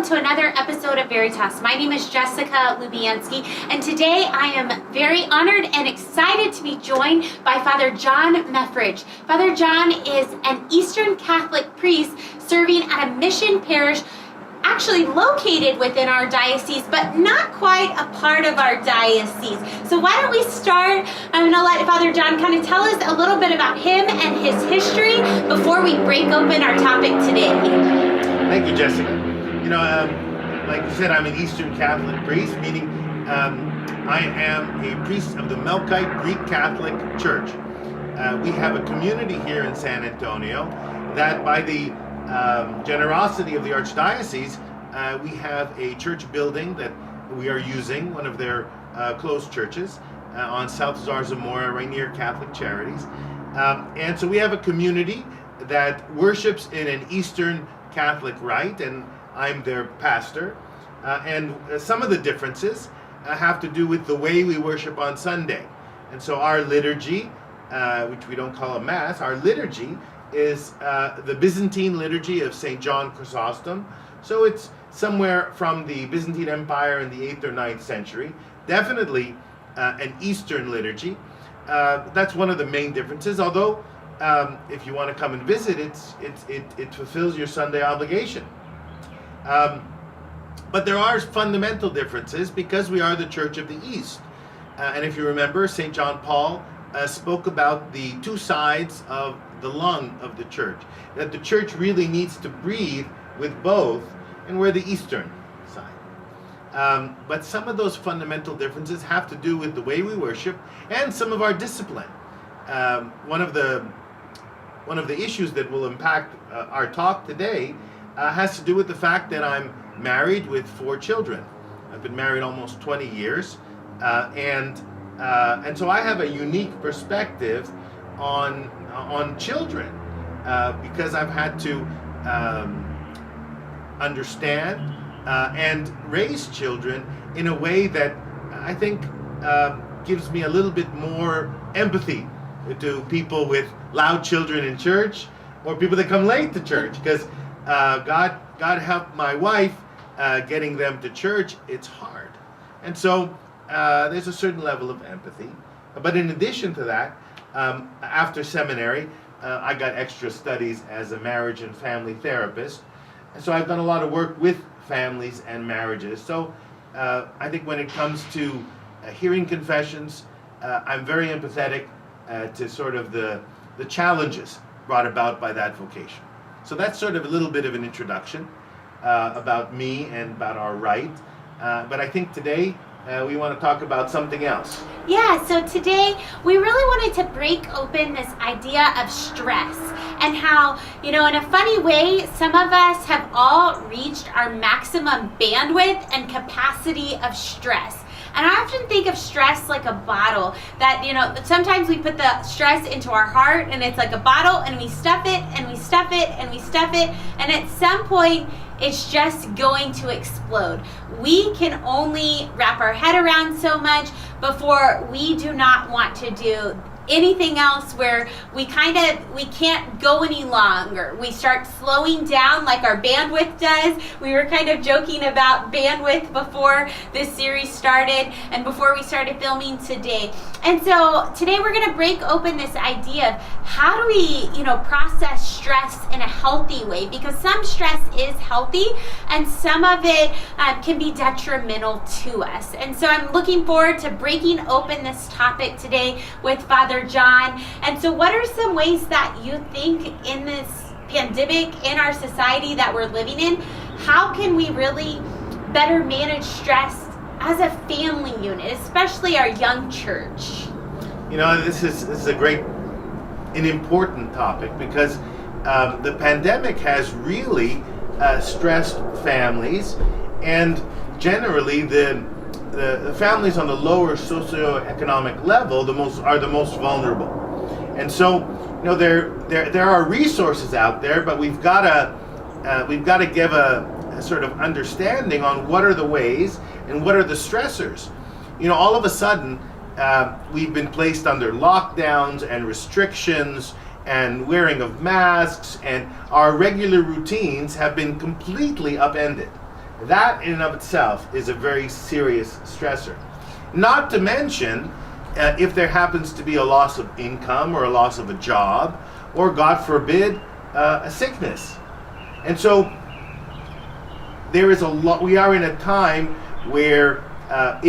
to another episode of VERITAS. My name is Jessica Lubianski, and today I am very honored and excited to be joined by Father John Mefrige. Father John is an Eastern Catholic priest serving at a mission parish actually located within our diocese, but not quite a part of our diocese. So why don't we start? I'm going to let Father John kind of tell us a little bit about him and his history before we break open our topic today. Thank you, Jessica. Like you said, I'm an Eastern Catholic priest, meaning I am a priest of the Melkite Greek Catholic Church. We have a community here in San Antonio that, by the generosity of the Archdiocese, we have a church building that we are using, one of their closed churches, on South Zarzamora, right near Catholic Charities. And so we have a community that worships in an Eastern Catholic rite, and I'm their pastor. And some of the differences have to do with the way we worship on Sunday. And so our liturgy, which we don't call a Mass, our liturgy is the Byzantine liturgy of St. John Chrysostom. So it's somewhere from the Byzantine Empire in the 8th or 9th century. Definitely an Eastern liturgy. That's one of the main differences, although if you want to come and visit, it fulfills your Sunday obligation. But there are fundamental differences because we are the Church of the East. And if you remember, St. John Paul spoke about the two sides of the lung of the church, that the church really needs to breathe with both, and we're the Eastern side. But some of those fundamental differences have to do with the way we worship and some of our discipline. One of the issues that will impact our talk today has to do with the fact that I'm married with 4 children. I've been married almost 20 years, and so I have a unique perspective on children because I've had to understand and raise children in a way that I think gives me a little bit more empathy to people with loud children in church or people that come late to church, because God helped my wife getting them to church. It's hard, and so there's a certain level of empathy. But in addition to that, after seminary, I got extra studies as a marriage and family therapist, and so I've done a lot of work with families and marriages. So I think when it comes to hearing confessions, I'm very empathetic to sort of the challenges brought about by that vocation. So that's sort of a little bit of an introduction about me and about our rite. But I think today we want to talk about something else. Yeah, so today we really wanted to break open this idea of stress and how, in a funny way, some of us have all reached our maximum bandwidth and capacity of stress. And I often think of stress like a bottle that, sometimes we put the stress into our heart and it's like a bottle and we stuff it and we stuff it and we stuff it. And at some point, it's just going to explode. We can only wrap our head around so much before we do not want to do anything else, where we can't go any longer. We start slowing down like our bandwidth does. We were kind of joking about bandwidth before this series started and before we started filming today. And so today we're going to break open this idea of how do we, process stress in a healthy way, because some stress is healthy and some of it can be detrimental to us. And so I'm looking forward to breaking open this topic today with Father John. And so what are some ways that you think in this pandemic, in our society that we're living in, how can we really better manage stress as a family unit, especially our young church? This is a great and important topic because the pandemic has really stressed families, and generally the families on the lower socioeconomic level are the most vulnerable. And so there are resources out there, but we've got to give a sort of understanding on what are the ways and what are the stressors. All of a sudden we've been placed under lockdowns and restrictions and wearing of masks, and our regular routines have been completely upended. that in and of itself is a very serious stressor. Not to mention, if there happens to be a loss of income or a loss of a job, or God forbid, a sickness. And so there is a lot. We are in a time where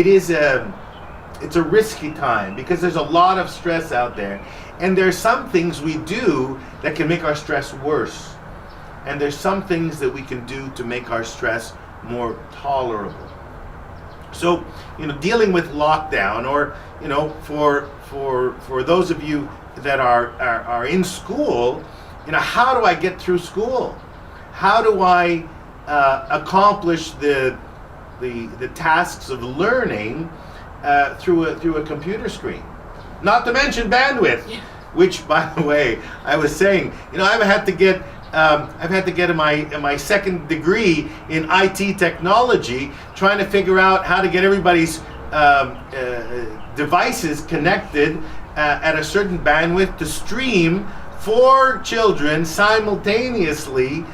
it's a risky time because there's a lot of stress out there, and there's some things we do that can make our stress worse, and there's some things that we can do to make our stress more tolerable. So, dealing with lockdown, or for those of you that are in school, how do I get through school? How do I accomplish the tasks of learning through a computer screen? Not to mention bandwidth, which, by the way, I was saying, I've had to get in my second degree in IT technology, trying to figure out how to get everybody's devices connected at a certain bandwidth to stream 4 children simultaneously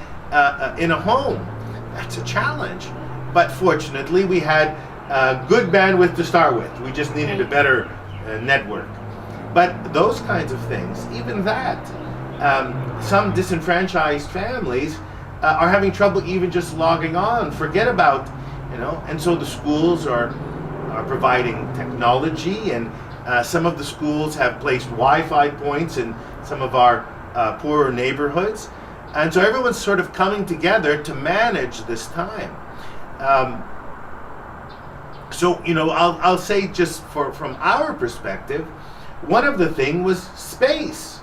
in a home. That's a challenge. But fortunately, we had good bandwidth to start with. We just needed a better network. But those kinds of things, even that, some disenfranchised families are having trouble even just logging on. Forget about, and so the schools are providing technology, and some of the schools have placed Wi-Fi points in some of our poorer neighborhoods. And so everyone's sort of coming together to manage this time. I'll say just from our perspective, one of the things was space.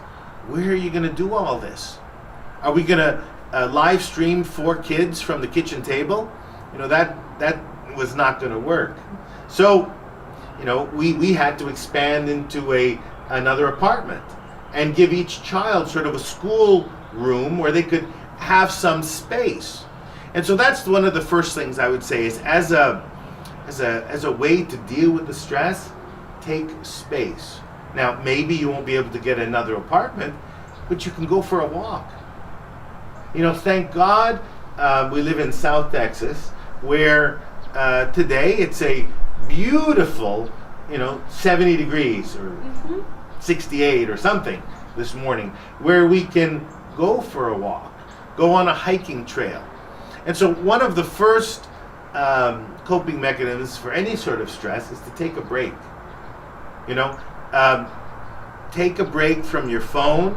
Where are you going to do all this? Are we going to live stream 4 kids from the kitchen table? That was not going to work. So, we had to expand into another apartment and give each child sort of a school room where they could have some space. And so that's one of the first things I would say is as a way to deal with the stress, take space. Now, maybe you won't be able to get another apartment, but you can go for a walk. Thank God we live in South Texas, where today it's a beautiful, 70 degrees or 68 or something this morning, where we can go for a walk, go on a hiking trail. And so one of the first coping mechanisms for any sort of stress is to take a break. Take a break from your phone,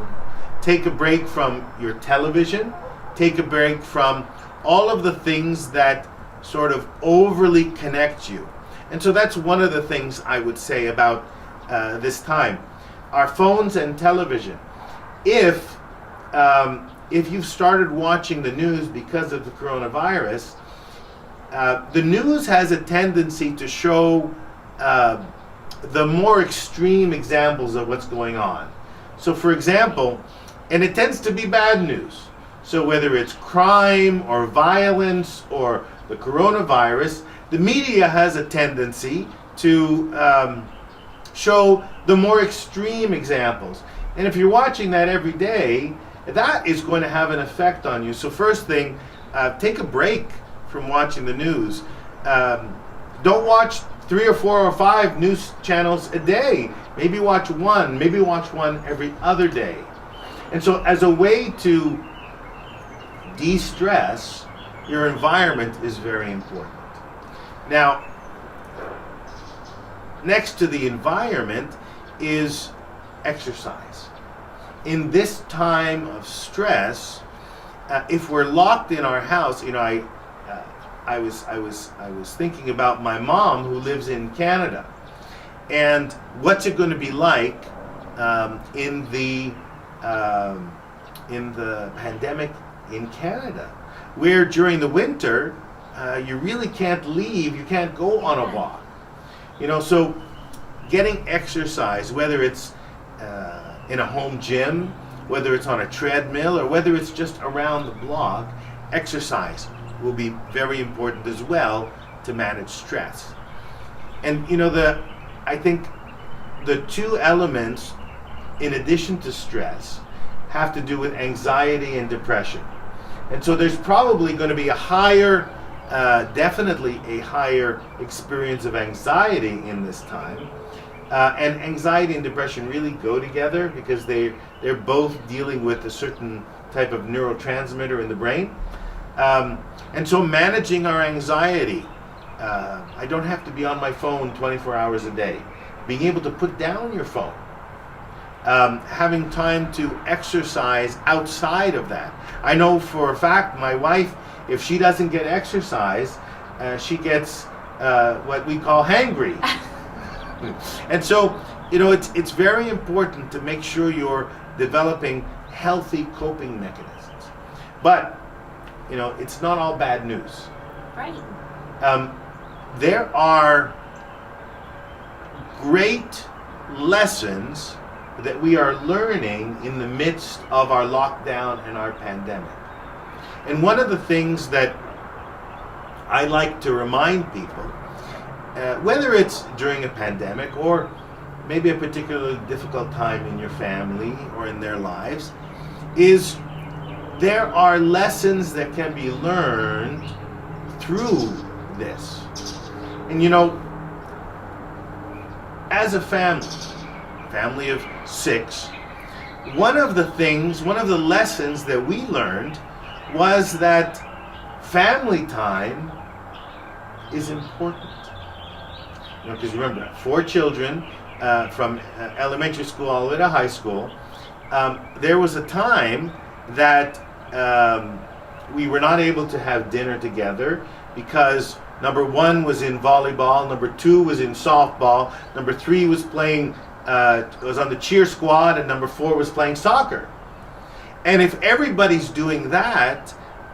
take a break from your television, take a break from all of the things that sort of overly connect you. And so that's one of the things I would say about this time. Our phones and television. If you've started watching the news because of the coronavirus, the news has a tendency to show the more extreme examples of what's going on. So for example, and it tends to be bad news. So whether it's crime or violence or the coronavirus, the media has a tendency to show the more extreme examples. And if you're watching that every day, that is going to have an effect on you. So first thing, take a break from watching the news. Don't watch 3 or 4 or 5 news channels a day. Maybe watch one every other day. And so as a way to de-stress, your environment is very important. Now, next to the environment is exercise. In this time of stress, if we're locked in our house, I was thinking about my mom who lives in Canada, and what's it going to be like in the pandemic in Canada, where during the winter you really can't leave, you can't go on a walk. So getting exercise, whether it's in a home gym, whether it's on a treadmill, or whether it's just around the block, exercise will be very important as well to manage stress. And I think the 2 elements, in addition to stress, have to do with anxiety and depression. And so there's probably going to be a higher definitely a higher experience of anxiety in this time. And anxiety and depression really go together because they're both dealing with a certain type of neurotransmitter in the brain. And so managing our anxiety, I don't have to be on my phone 24 hours a day. Being able to put down your phone. Having time to exercise outside of that. I know for a fact my wife, if she doesn't get exercise, she gets what we call hangry. And so, it's very important to make sure you're developing healthy coping mechanisms. But, it's not all bad news. Right. There are great lessons that we are learning in the midst of our lockdown and our pandemic. And one of the things that I like to remind people, whether it's during a pandemic or maybe a particularly difficult time in your family or in their lives, is there are lessons that can be learned through this. And as a family of 6, one of the lessons that we learned was that family time is important. Because remember, 4 children from elementary school all the way to high school, there was a time that we were not able to have dinner together because number 1 was in volleyball, number 2 was in softball, number 3 was playing, was on the cheer squad, and number 4 was playing soccer. And if everybody's doing that,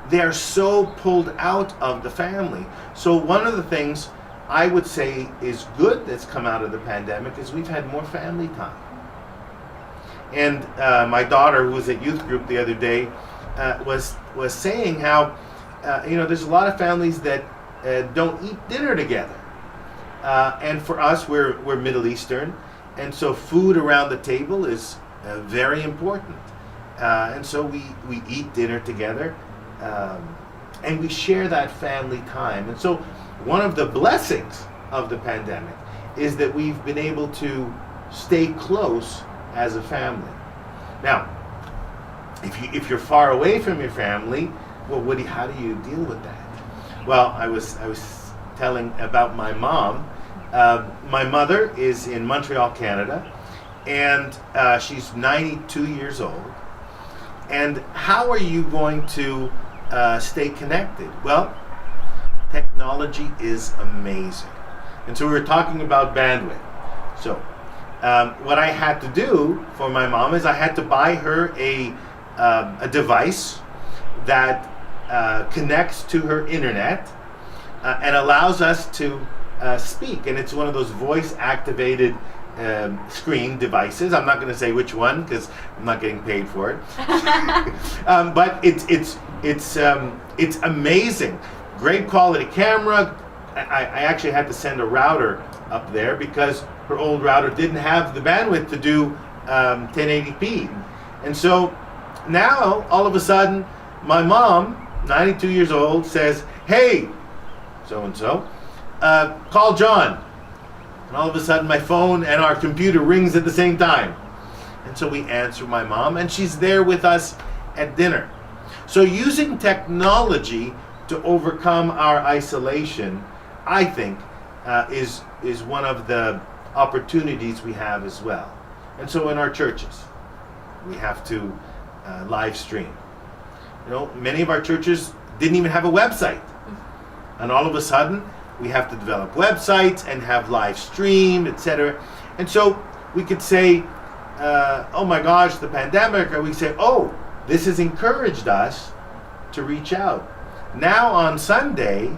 they're so pulled out of the family. So one of the things I would say is good that's come out of the pandemic is we've had more family time. And my daughter, who was at youth group the other day, was saying how there's a lot of families that don't eat dinner together. And for us, we're Middle Eastern, and so food around the table is very important. And so we eat dinner together, and we share that family time. And so one of the blessings of the pandemic is that we've been able to stay close as a family. Now, if you're far away from your family, well, how do you deal with that? Well, I was telling about my mom. My mother is in Montreal, Canada, and she's 92 years old. And how are you going to stay connected? Well, technology is amazing. And so we were talking about bandwidth. So what I had to do for my mom is I had to buy her a device that connects to her internet and allows us to speak. And it's one of those voice-activated screen devices. I'm not going to say which one because I'm not getting paid for it. But it's amazing. Great quality camera. I actually had to send a router up there because her old router didn't have the bandwidth to do 1080p. And so now, all of a sudden, my mom, 92 years old, says, "Hey, so-and-so, call John." And all of a sudden, my phone and our computer rings at the same time. And so we answer my mom, and she's there with us at dinner. So using technology to overcome our isolation, I think, is one of the opportunities we have as well. And so in our churches, we have to live stream. Many of our churches didn't even have a website. And all of a sudden, we have to develop websites and have live stream, etc. And so we could say, oh my gosh, the pandemic, or we say, oh, this has encouraged us to reach out. Now on Sunday,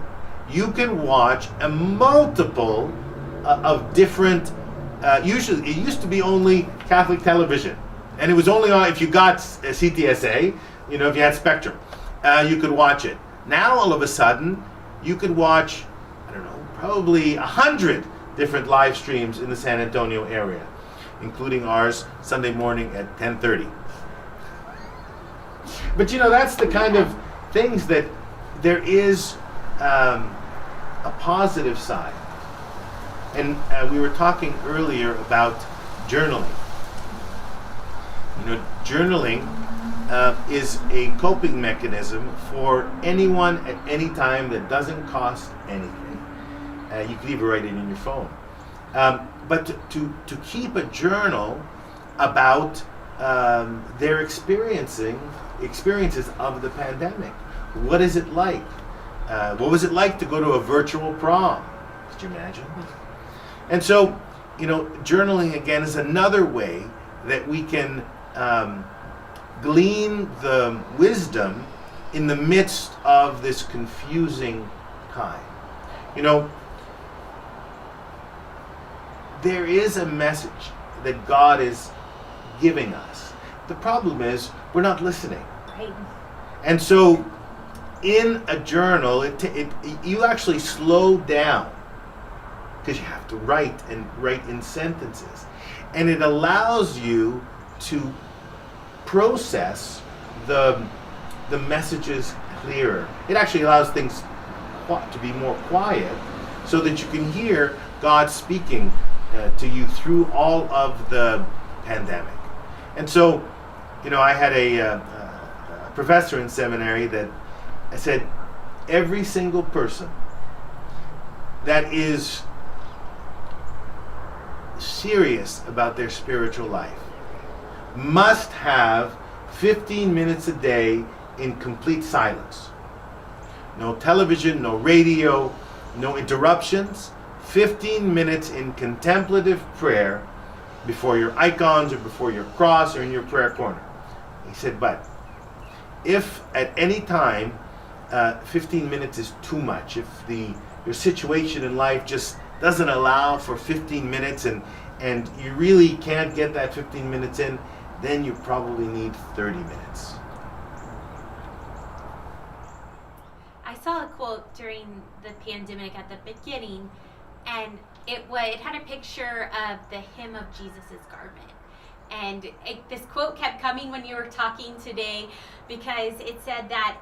you can watch a multiple of different, usually it used to be only Catholic television. And it was only on if you got CTSA, if you had Spectrum, you could watch it. Now all of a sudden, you could watch, probably 100 different live streams in the San Antonio area, including ours Sunday morning at 10:30. But that's the kind of things that there is a positive side. And we were talking earlier about journaling. You know, journaling is a coping mechanism for anyone at any time that doesn't cost anything. You can even write it in your phone. But to keep a journal about their experiences of the pandemic. What is it like? What was it like to go to a virtual prom? Could you imagine? And so, you know, journaling again is another way that we can glean the wisdom in the midst of this confusing time. You know, there is a message that God is giving us. The problem is we're not listening. Right. And so in a journal, you actually slow down because you have to write in sentences. And it allows you to process the messages clearer. It actually allows things to be more quiet so that you can hear God speaking to you through all of the pandemic. And so, you know, I had a professor in seminary that I said, every single person that is serious about their spiritual life must have 15 minutes a day in complete silence. No television, no radio, no interruptions. 15 minutes in contemplative prayer before your icons or before your cross or in your prayer corner. He said, but if at any time 15 minutes is too much, if your situation in life just doesn't allow for 15 minutes and you really can't get that 15 minutes in, then you probably need 30 minutes. I saw a quote during the pandemic at the beginning, and it had a picture of the hem of Jesus's garment. And this quote kept coming when you were talking today, because it said that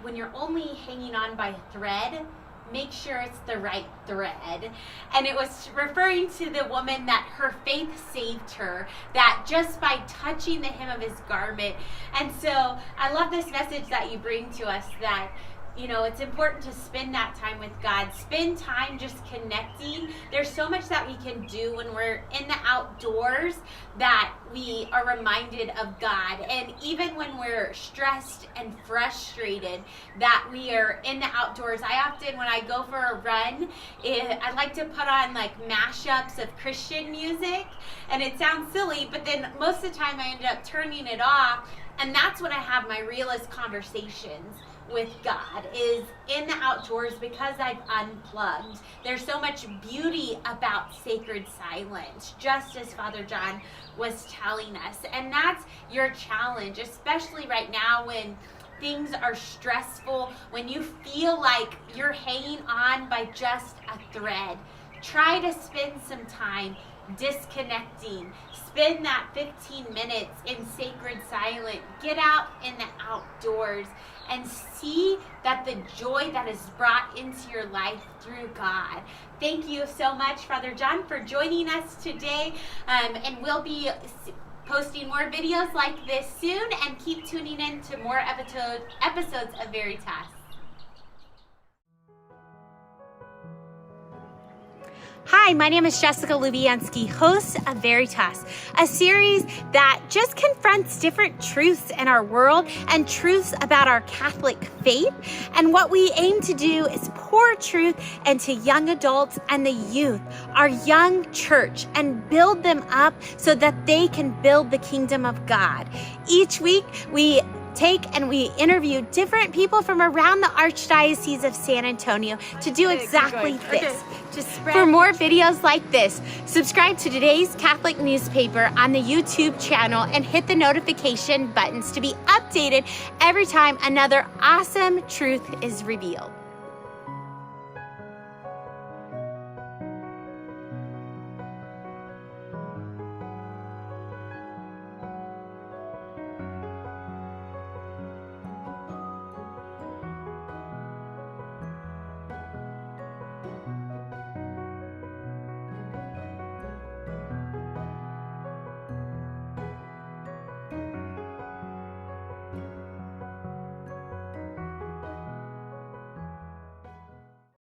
when you're only hanging on by a thread, make sure it's the right thread. And it was referring to the woman that her faith saved her, that just by touching the hem of his garment. And so I love this message that you bring to us, that you know, it's important to spend that time with God. Spend time just connecting. There's so much that we can do when we're in the outdoors that we are reminded of God. And even when we're stressed and frustrated that we are in the outdoors, I often, when I go for a run, I like to put on like mashups of Christian music. And it sounds silly, but then most of the time I ended up turning it off. And that's when I have my realest conversations with God, is in the outdoors, because I've unplugged. There's so much beauty about sacred silence, just as Father John was telling us. And that's your challenge, especially right now when things are stressful, when you feel like you're hanging on by just a thread. Try to spend some time disconnecting. Spend that 15 minutes in sacred silence. Get out in the outdoors and see that the joy that is brought into your life through God. Thank you so much, Father John, for joining us today. And we'll be posting more videos like this soon, and keep tuning in to more episodes of VERITAS. Hi, my name is Jessica Lubianski, host of VERITAS, a series that just confronts different truths in our world and truths about our Catholic faith. And what we aim to do is pour truth into young adults and the youth, our young church, and build them up so that they can build the kingdom of God. Each week, we take and we interview different people from around the Archdiocese of San Antonio to do exactly this. For more videos like this, subscribe to Today's Catholic Newspaper on the YouTube channel and hit the notification buttons to be updated every time another awesome truth is revealed.